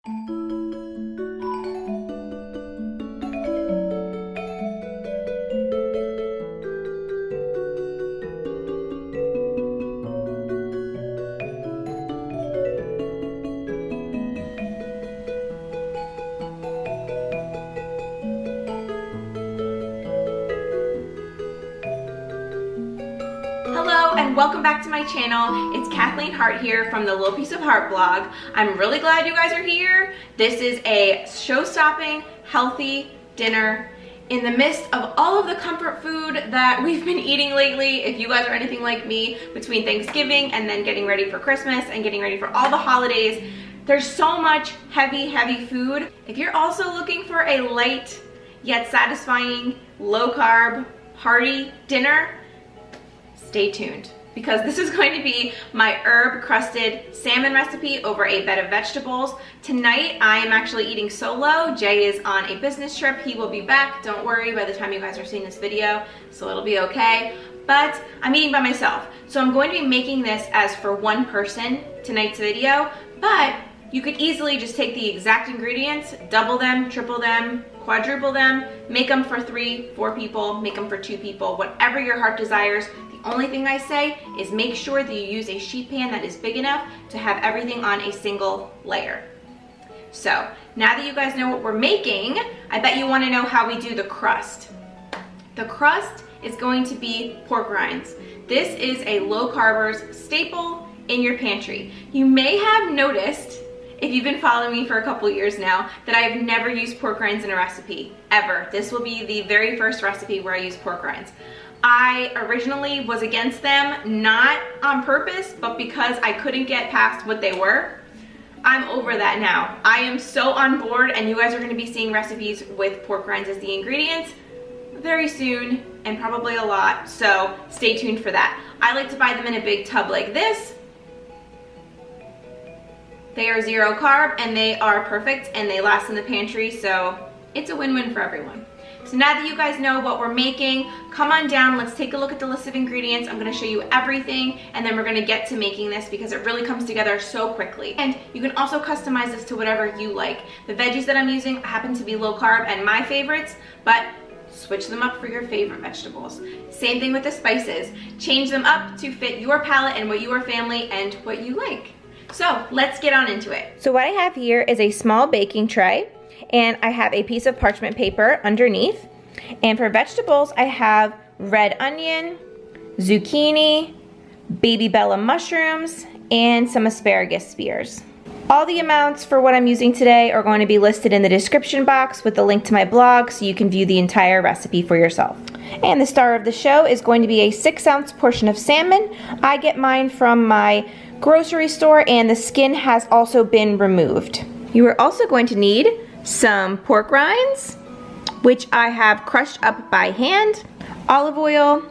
Hello and welcome back to my channel. It's Kathleen Hart here from the Little Piece of Hart blog. I'm really glad you guys are here. This is a show-stopping, healthy dinner in the midst of all of the comfort food that we've been eating lately. If you guys are anything like me, between Thanksgiving and then getting ready for Christmas and getting ready for all the holidays, there's so much heavy food. If you're also looking for a light yet satisfying, low-carb, hearty dinner, stay tuned, because this is going to be my herb crusted salmon recipe over a bed of vegetables. Tonight I am actually eating solo. Jay is on a business trip. He will be back, don't worry, by the time you guys are seeing this video, so it'll be okay. But I'm eating by myself, so I'm going to be making this as for one person tonight's video, but you could easily just take the exact ingredients, double them, triple them, quadruple them, make them for 3-4 people, make them for 2 people, whatever your heart desires. The only thing I say is make sure that you use a sheet pan that is big enough to have everything on a single layer. So now that you guys know what we're making, I bet you want to know how we do the crust. The crust is going to be pork rinds. This is a low carbers staple in your pantry. You may have noticed, if you've been following me for a couple years now, that I've never used pork rinds in a recipe, ever. This will be the very first recipe where I use pork rinds. I originally was against them, not on purpose, but because I couldn't get past what they were. I'm over that now. I am so on board, and you guys are going to be seeing recipes with pork rinds as the ingredients very soon, and probably a lot, so stay tuned for that. I like to buy them in a big tub like this. They are 0 carb, and they are perfect, and they last in the pantry, so it's a win-win for everyone. So now that you guys know what we're making, come on down, let's take a look at the list of ingredients. I'm gonna show you everything, and then we're gonna get to making this because it really comes together so quickly. And you can also customize this to whatever you like. The veggies that I'm using happen to be low carb and my favorites, but switch them up for your favorite vegetables. Same thing with the spices. Change them up to fit your palate and what your family and what you like. So let's get on into it. So what I have here is a small baking tray, and I have a piece of parchment paper underneath. And for vegetables, I have red onion, zucchini, baby bella mushrooms, and some asparagus spears. All the amounts for what I'm using today are going to be listed in the description box with the link to my blog so you can view the entire recipe for yourself. And the star of the show is going to be a 6-ounce portion of salmon. I get mine from my grocery store, and the skin has also been removed. You are also going to need some pork rinds, which I have crushed up by hand, olive oil,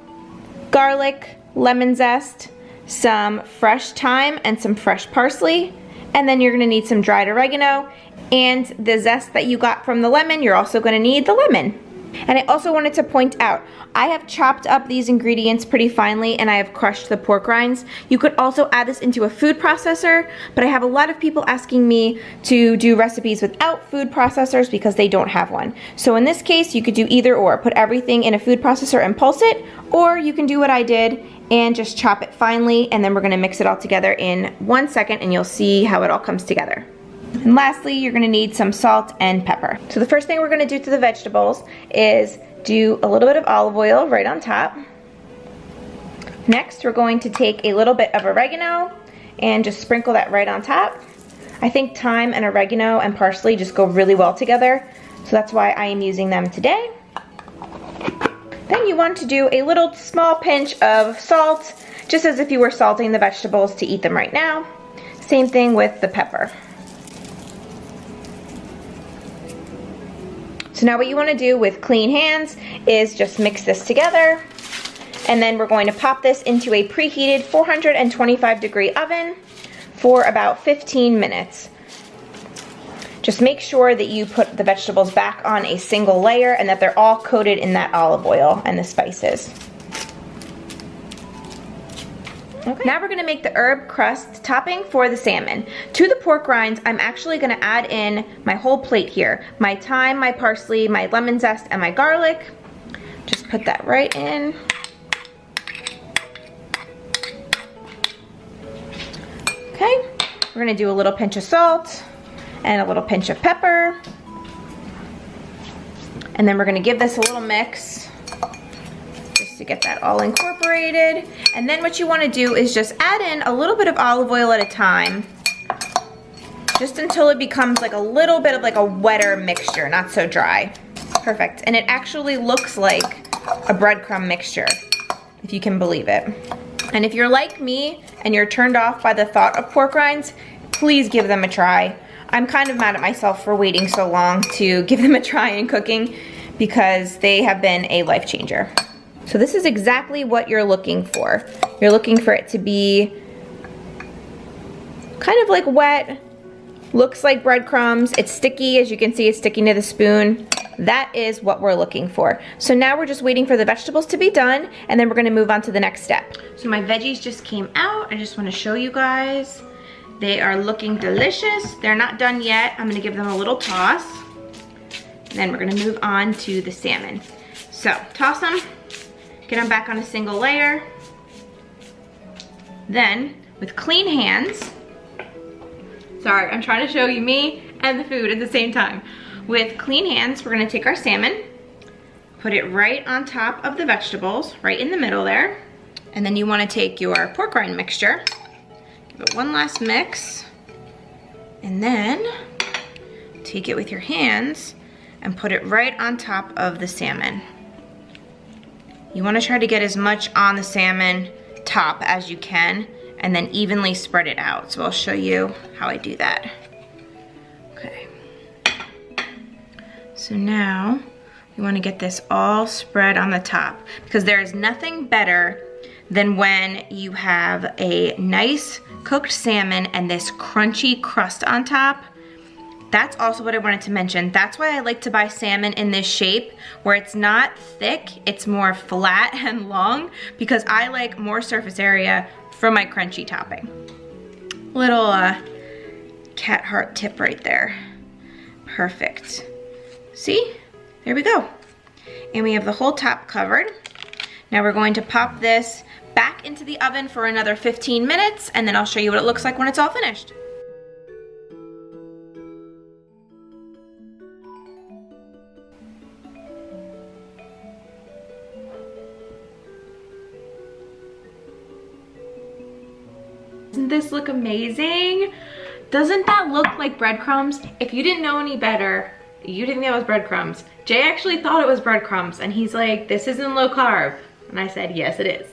garlic, lemon zest, some fresh thyme and some fresh parsley, and then you're gonna need some dried oregano, and the zest that you got from the lemon, you're also gonna need the lemon. And I also wanted to point out, I have chopped up these ingredients pretty finely, and I have crushed the pork rinds. You could also add this into a food processor, but I have a lot of people asking me to do recipes without food processors because they don't have one. So in this case, you could do either or. Put everything in a food processor and pulse it, or you can do what I did and just chop it finely, and then we're gonna mix it all together in 1 second, and you'll see how it all comes together. And lastly, you're gonna need some salt and pepper. So the first thing we're gonna do to the vegetables is do a little bit of olive oil right on top. Next, we're going to take a little bit of oregano and just sprinkle that right on top. I think thyme and oregano and parsley just go really well together, so that's why I am using them today. Then you want to do a little small pinch of salt, just as if you were salting the vegetables to eat them right now. Same thing with the pepper. So now what you want to do with clean hands is just mix this together, and then we're going to pop this into a preheated 425-degree oven for about 15 minutes. Just make sure that you put the vegetables back on a single layer and that they're all coated in that olive oil and the spices. Okay. Now we're gonna make the herb crust topping for the salmon. To the pork rinds, I'm actually gonna add in my whole plate here. My thyme, my parsley, my lemon zest, and my garlic. Just put that right in. Okay, we're gonna do a little pinch of salt and a little pinch of pepper. And then we're gonna give this a little mix just to get that all incorporated. And then what you wanna do is just add in a little bit of olive oil at a time, just until it becomes like a little bit of like a wetter mixture, not so dry. Perfect, and it actually looks like a breadcrumb mixture, if you can believe it. And if you're like me and you're turned off by the thought of pork rinds, please give them a try. I'm kind of mad at myself for waiting so long to give them a try in cooking because they have been a life changer. So this is exactly what you're looking for. You're looking for it to be kind of like wet, looks like breadcrumbs. It's sticky, as you can see, it's sticking to the spoon. That is what we're looking for. So now we're just waiting for the vegetables to be done, and then we're gonna move on to the next step. So my veggies just came out. I just wanna show you guys. They are looking delicious. They're not done yet. I'm gonna give them a little toss. And then we're gonna move on to the salmon. So toss them, get them back on a single layer. Then, with clean hands, sorry, I'm trying to show you me and the food at the same time. With clean hands, we're gonna take our salmon, put it right on top of the vegetables, right in the middle there. And then you wanna take your pork rind mixture, give it one last mix, and then take it with your hands and put it right on top of the salmon. You wanna try to get as much on the salmon top as you can, and then evenly spread it out. So I'll show you how I do that. Okay. So now you want to get this all spread on the top, because there is nothing better than when you have a nice cooked salmon and this crunchy crust on top. That's also what I wanted to mention. That's why I like to buy salmon in this shape, where it's not thick, it's more flat and long, because I like more surface area for my crunchy topping. Little cat heart tip right there. Perfect. See? There we go. And we have the whole top covered. Now we're going to pop this back into the oven for another 15 minutes, and then I'll show you what it looks like when it's all finished. Doesn't this look amazing? Doesn't that look like breadcrumbs? If you didn't know any better, you didn't think that was breadcrumbs. Jay actually thought it was breadcrumbs, and he's like, this isn't low carb. And I said, yes, it is.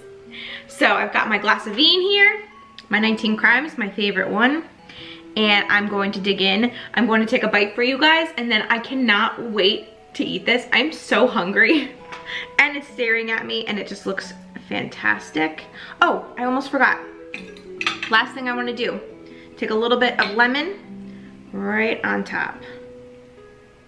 So I've got my glass of vin here, my 19 Crimes, my favorite one. And I'm going to dig in. I'm going to take a bite for you guys, and then I cannot wait to eat this. I'm so hungry. And it's staring at me, and it just looks fantastic. Oh, I almost forgot. Last thing I want to do, take a little bit of lemon right on top.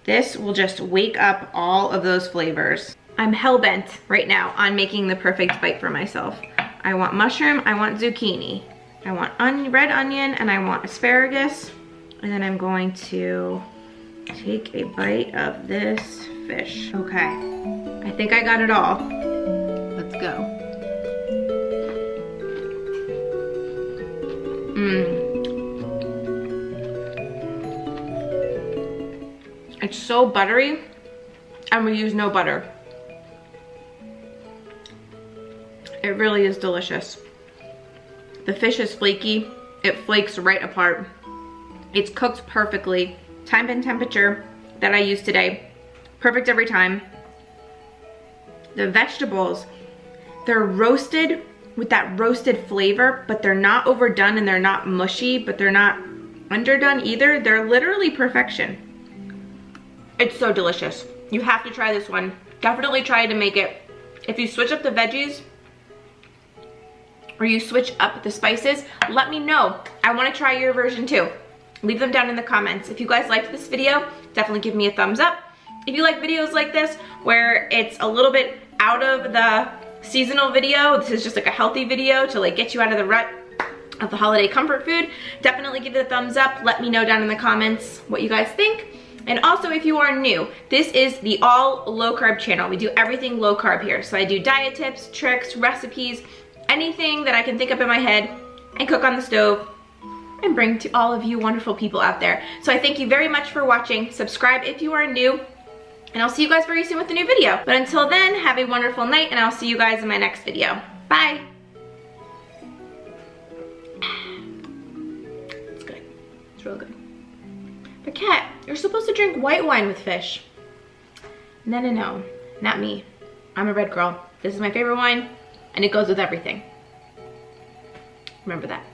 This will just wake up all of those flavors. I'm hell-bent right now on making the perfect bite for myself. I want mushroom, I want zucchini, I want red onion, and I want asparagus. And then I'm going to take a bite of this fish. Okay, I think I got it all. Let's go. It's so buttery, and we use no butter. It really is delicious. The fish is flaky. It flakes right apart. It's cooked perfectly. Time and temperature that I used today. Perfect every time. The vegetables, they're roasted with that roasted flavor, but they're not overdone and they're not mushy, but they're not underdone either. They're literally perfection. It's so delicious. You have to try this one. Definitely try to make it. If you switch up the veggies or you switch up the spices, let me know. I want to try your version too. Leave them down in the comments. If you guys liked this video, definitely give me a thumbs up. If you like videos like this where it's a little bit out of the seasonal video. This is just like a healthy video to like get you out of the rut of the holiday comfort food. Definitely give it a thumbs up. Let me know down in the comments what you guys think. And also, if you are new, this is the all low carb channel. We do everything low carb here. So I do diet tips, tricks, recipes, anything that I can think up in my head and cook on the stove and bring to all of you wonderful people out there. So I thank you very much for watching. Subscribe if you are new, and I'll see you guys very soon with a new video. But until then, have a wonderful night, and I'll see you guys in my next video. Bye. It's good. It's real good. But Kat, you're supposed to drink white wine with fish. No, no, no. Not me. I'm a red girl. This is my favorite wine, and it goes with everything. Remember that.